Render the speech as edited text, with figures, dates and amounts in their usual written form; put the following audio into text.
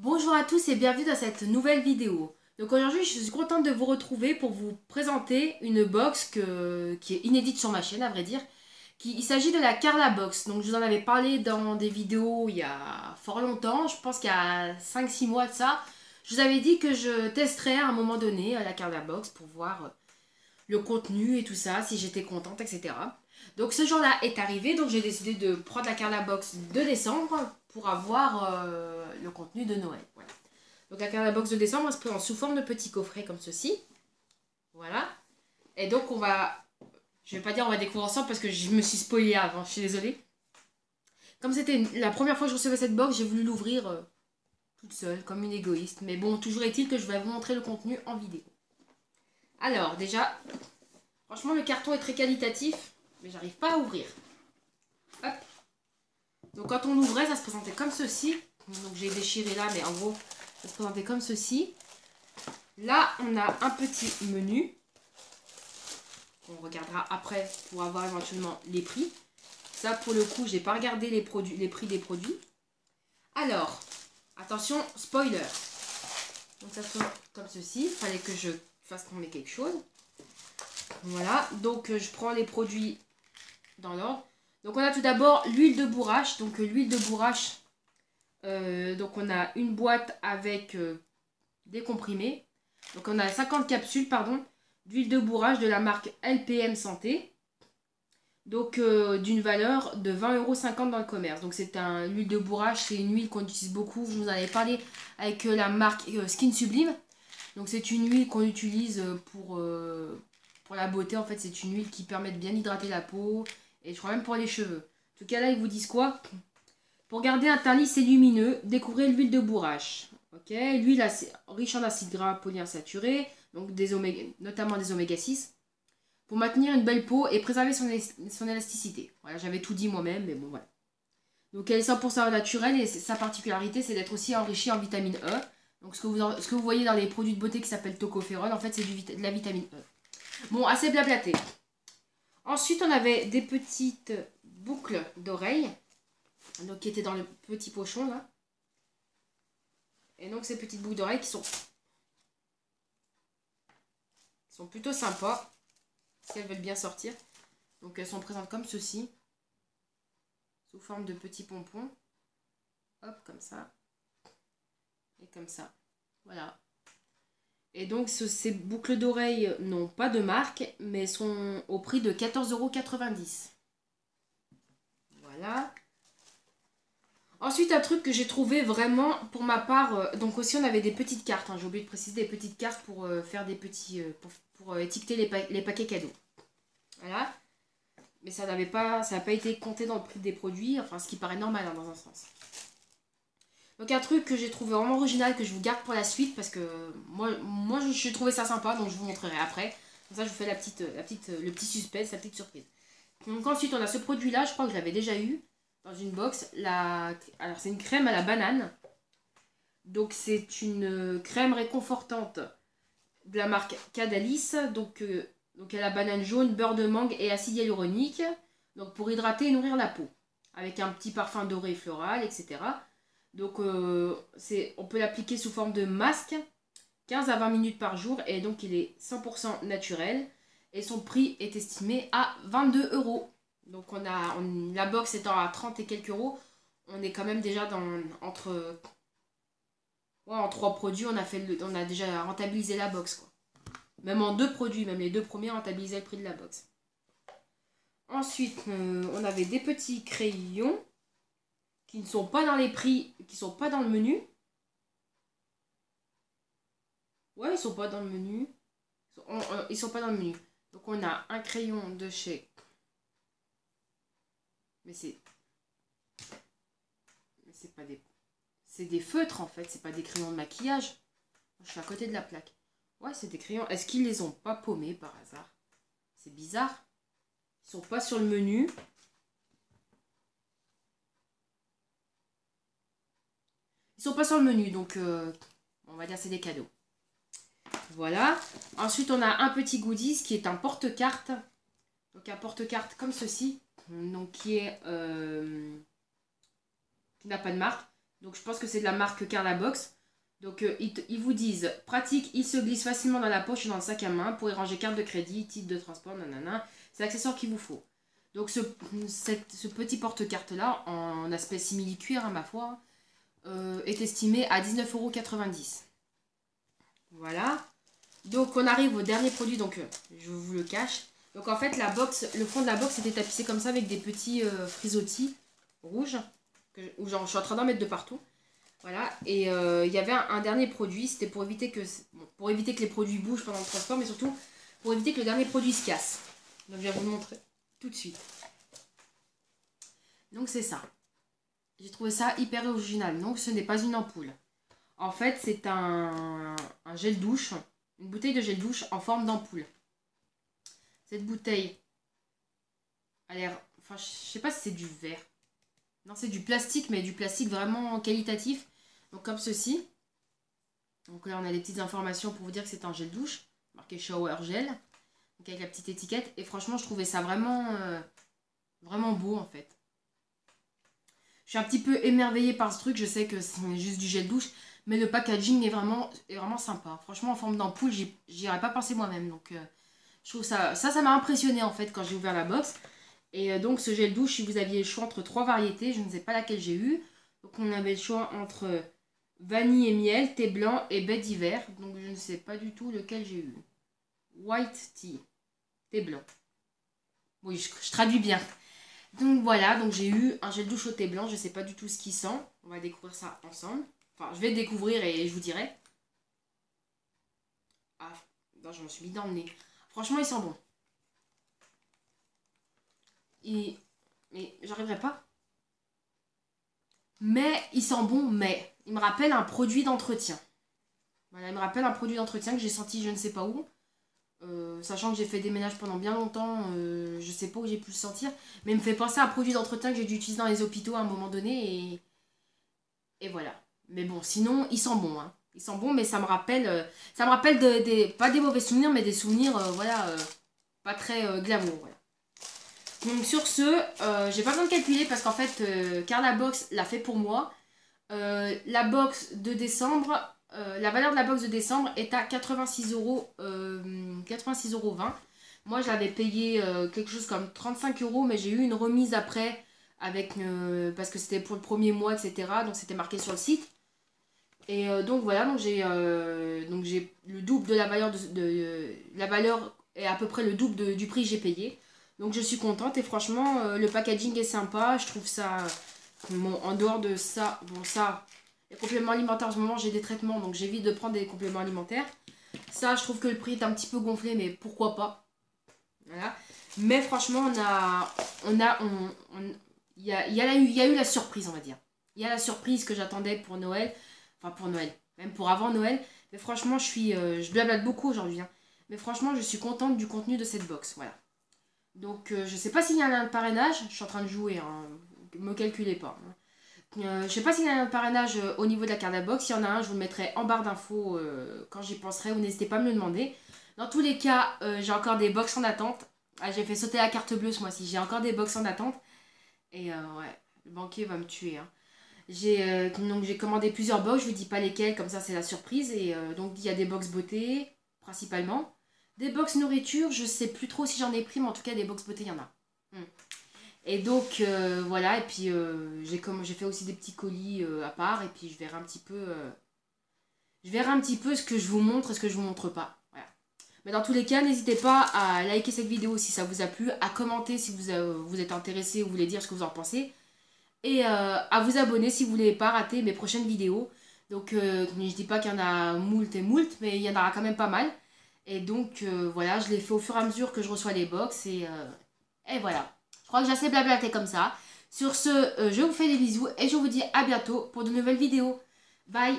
Bonjour à tous et bienvenue dans cette nouvelle vidéo. Donc aujourd'hui je suis contente de vous retrouver pour vous présenter une box qui est inédite sur ma chaîne à vrai dire. Il s'agit de la Carla Box. Donc je vous en avais parlé dans des vidéos il y a fort longtemps, je pense qu'il y a 5-6 mois de ça. Je vous avais dit que je testerais à un moment donné la Carla Box pour voir le contenu et tout ça, si j'étais contente, etc. Donc ce jour-là est arrivé, donc j'ai décidé de prendre la Carla Box de décembre pour avoir le contenu de Noël. Voilà. Donc la Carla Box de décembre, elle se présente sous forme de petits coffrets comme ceci. Voilà. Et donc on va, je vais pas dire on va découvrir ensemble parce que je me suis spoilée avant, je suis désolée. Comme c'était la première fois que je recevais cette box, j'ai voulu l'ouvrir toute seule, comme une égoïste. Mais bon, toujours est-il que je vais vous montrer le contenu en vidéo. Alors déjà, franchement le carton est très qualitatif, mais j'arrive pas à ouvrir. Hop. Donc quand on l'ouvrait, ça se présentait comme ceci. Donc j'ai déchiré là, mais en gros, ça se présentait comme ceci. Là, on a un petit menu. On regardera après pour avoir éventuellement les prix. Ça, pour le coup, j'ai pas regardé les prix des produits. Alors, attention, spoiler. Donc ça se présente comme ceci. Il fallait que je fasse tomber quelque chose. Voilà, donc je prends les produits dans l'ordre. Donc on a tout d'abord l'huile de bourrache. Donc l'huile de bourrache, donc on a une boîte avec des comprimés. Donc on a 50 capsules, pardon, d'huile de bourrache de la marque LPM Santé. Donc d'une valeur de 20,50 € dans le commerce. Donc c'est l'huile de bourrache, c'est une huile qu'on utilise beaucoup. Je vous en avais parlé avec la marque Skin Sublime. Donc c'est une huile qu'on utilise pour la beauté. En fait c'est une huile qui permet de bien hydrater la peau. Et je crois même pour les cheveux. En tout cas là ils vous disent quoi? Pour garder un teint lisse et lumineux, découvrez l'huile de bourrache. Ok, l'huile riche en acides gras polyinsaturés, donc notamment des oméga 6, pour maintenir une belle peau et préserver son élasticité. Voilà, j'avais tout dit moi-même, mais bon voilà. Donc elle est 100% naturelle et sa particularité c'est d'être aussi enrichie en vitamine E. Donc ce que vous voyez dans les produits de beauté qui s'appellent tocopherol, en fait c'est de la vitamine E. Bon, assez blablaté. Ensuite on avait des petites boucles d'oreilles. Donc qui était dans le petit pochon là. Et donc ces petites boucles d'oreilles qui sont plutôt sympas. Parce qu'elles veulent bien sortir. Donc elles sont présentes comme ceci. Sous forme de petits pompons. Hop, comme ça. Et comme ça. Voilà. Et donc ces boucles d'oreilles n'ont pas de marque. Mais sont au prix de 14,90 €. Voilà. Ensuite, un truc que j'ai trouvé vraiment pour ma part, donc aussi on avait des petites cartes, hein, j'ai oublié de préciser, des petites cartes pour faire des petits, pour étiqueter les paquets cadeaux. Voilà. Mais ça n'a pas été compté dans le prix des produits, enfin ce qui paraît normal hein, dans un sens. Donc un truc que j'ai trouvé vraiment original, que je vous garde pour la suite, parce que moi j'ai trouvé ça sympa, donc je vous montrerai après. Comme ça je vous fais le petit suspense, la petite surprise. Donc ensuite on a ce produit là, je crois que je l'avais déjà eu. Dans une box, alors c'est une crème à la banane. Donc c'est une crème réconfortante de la marque Cadalis. Donc elle a banane jaune, beurre de mangue et acide hyaluronique. Donc pour hydrater et nourrir la peau. Avec un petit parfum doré et floral, etc. Donc on peut l'appliquer sous forme de masque. 15 à 20 minutes par jour. Et donc il est 100% naturel. Et son prix est estimé à 22 €. Donc la box étant à 30 et quelques euros, on est quand même déjà en 3 produits, on a déjà rentabilisé la box quoi. Même en 2 produits, même les 2 premiers rentabilisaient le prix de la box. Ensuite, on avait des petits crayons qui ne sont pas dans les prix, qui ne sont pas dans le menu. Ouais, ils sont pas dans le menu. Ils sont pas dans le menu. Donc on a un crayon de chez... Mais c'est pas des... C'est des feutres en fait, c'est pas des crayons de maquillage. Je suis à côté de la plaque. Ouais, c'est des crayons. Est-ce qu'ils les ont pas paumés par hasard? C'est bizarre. Ils sont pas sur le menu. Ils sont pas sur le menu, donc on va dire c'est des cadeaux. Voilà. Ensuite, on a un petit goodies qui est un porte-carte. Donc un porte-carte comme ceci. Donc qui n'a pas de marque. Donc je pense que c'est de la marque Carla Box. Donc ils vous disent pratique, il se glisse facilement dans la poche et dans le sac à main pour y ranger carte de crédit, titre de transport, nanana. C'est l'accessoire qu'il vous faut. Donc ce petit porte-carte là, en aspect simili-cuir, ma foi, est estimé à 19,90 €. Voilà. Donc on arrive au dernier produit, donc je vous le cache. Donc en fait la box, le fond de la box était tapissé comme ça avec des petits frisottis rouges. Où genre, je suis en train d'en mettre de partout. Voilà. Et il y avait un dernier produit, c'était pour éviter que les produits bougent pendant le transport, mais surtout pour éviter que le dernier produit se casse. Donc je vais vous le montrer tout de suite. Donc c'est ça. J'ai trouvé ça hyper original. Donc ce n'est pas une ampoule. En fait c'est un gel douche. Une bouteille de gel douche en forme d'ampoule. Cette bouteille a l'air... Enfin, je sais pas si c'est du verre. Non, c'est du plastique, mais du plastique vraiment qualitatif. Donc comme ceci. Donc là, on a des petites informations pour vous dire que c'est un gel douche. Marqué Shower Gel. Donc avec la petite étiquette. Et franchement, je trouvais ça vraiment, vraiment beau en fait. Je suis un petit peu émerveillée par ce truc. Je sais que c'est juste du gel douche. Mais le packaging est vraiment sympa. Franchement, en forme d'ampoule, j'y aurais pas pensé moi-même. Donc, je trouve ça m'a impressionné en fait quand j'ai ouvert la box. Et donc, ce gel douche, si vous aviez le choix entre 3 variétés, je ne sais pas laquelle j'ai eu. Donc, on avait le choix entre vanille et miel, thé blanc et baie d'hiver. Donc, je ne sais pas du tout lequel j'ai eu. White tea, thé blanc. Oui, je traduis bien. Donc, voilà. Donc, j'ai eu un gel douche au thé blanc. Je ne sais pas du tout ce qu'il sent. On va découvrir ça ensemble. Enfin, je vais le découvrir et je vous dirai. Ah, non, je me suis mis dans le nez. Franchement, il sent bon. Mais j'arriverai pas. Mais il sent bon, mais il me rappelle un produit d'entretien. Voilà, il me rappelle un produit d'entretien que j'ai senti je ne sais pas où. Sachant que j'ai fait des ménages pendant bien longtemps, je sais pas où j'ai pu le sentir. Mais il me fait penser à un produit d'entretien que j'ai dû utiliser dans les hôpitaux à un moment donné. Et voilà. Mais bon, sinon, il sent bon. Hein. Il sent bon, mais ça me rappelle pas des mauvais souvenirs, mais des souvenirs, voilà, pas très glamour. Voilà. Donc sur ce, j'ai pas besoin de calculer parce qu'en fait, Carla Box l'a fait pour moi. La box de décembre, la valeur de la box de décembre est à 86 €, 86,20 €. Moi, je l'avais payé quelque chose comme 35 €, mais j'ai eu une remise après avec parce que c'était pour le premier mois, etc. Donc c'était marqué sur le site. Et donc voilà, donc j'ai le double de la valeur la valeur est à peu près le double du prix que j'ai payé. Donc je suis contente et franchement le packaging est sympa, je trouve ça bon, en dehors de ça, bon ça les compléments alimentaires en ce moment j'ai des traitements donc j'évite de prendre des compléments alimentaires. Ça je trouve que le prix est un petit peu gonflé mais pourquoi pas. Voilà. Mais franchement il y a eu la surprise on va dire. Il y a la surprise que j'attendais pour Noël. Enfin pour Noël, même pour avant Noël. Mais franchement, je blablate beaucoup aujourd'hui. Hein. Mais franchement, je suis contente du contenu de cette box. Voilà. Donc, je sais pas s'il y a un lien de parrainage. Je suis en train de jouer. Hein. Me calculez pas. Hein. Je sais pas s'il y a un lien de parrainage au niveau de la Carla Box. S'il y en a un, je vous le mettrai en barre d'infos quand j'y penserai. Ou n'hésitez pas à me le demander. Dans tous les cas, j'ai encore des box en attente. Ah, j'ai fait sauter la carte bleue ce mois-ci. J'ai encore des box en attente. Et ouais, le banquier va me tuer. Hein. Donc j'ai commandé plusieurs box, je vous dis pas lesquelles, comme ça c'est la surprise. Et donc il y a des box beauté, principalement. Des box nourriture, je sais plus trop si j'en ai pris, mais en tout cas des box beauté, il y en a. Et donc voilà, et puis j'ai fait aussi des petits colis à part, et puis je verrai un petit peu ce que je vous montre et ce que je vous montre pas. Voilà. Mais dans tous les cas, n'hésitez pas à liker cette vidéo si ça vous a plu, à commenter si vous êtes intéressé ou voulez dire ce que vous en pensez. Et à vous abonner si vous voulez pas rater mes prochaines vidéos. Donc je dis pas qu'il y en a moult et moult, mais il y en aura quand même pas mal. Et donc voilà, je les fais au fur et à mesure que je reçois les box. Et voilà, je crois que j'ai assez blablaté comme ça. Sur ce, je vous fais des bisous et je vous dis à bientôt pour de nouvelles vidéos. Bye!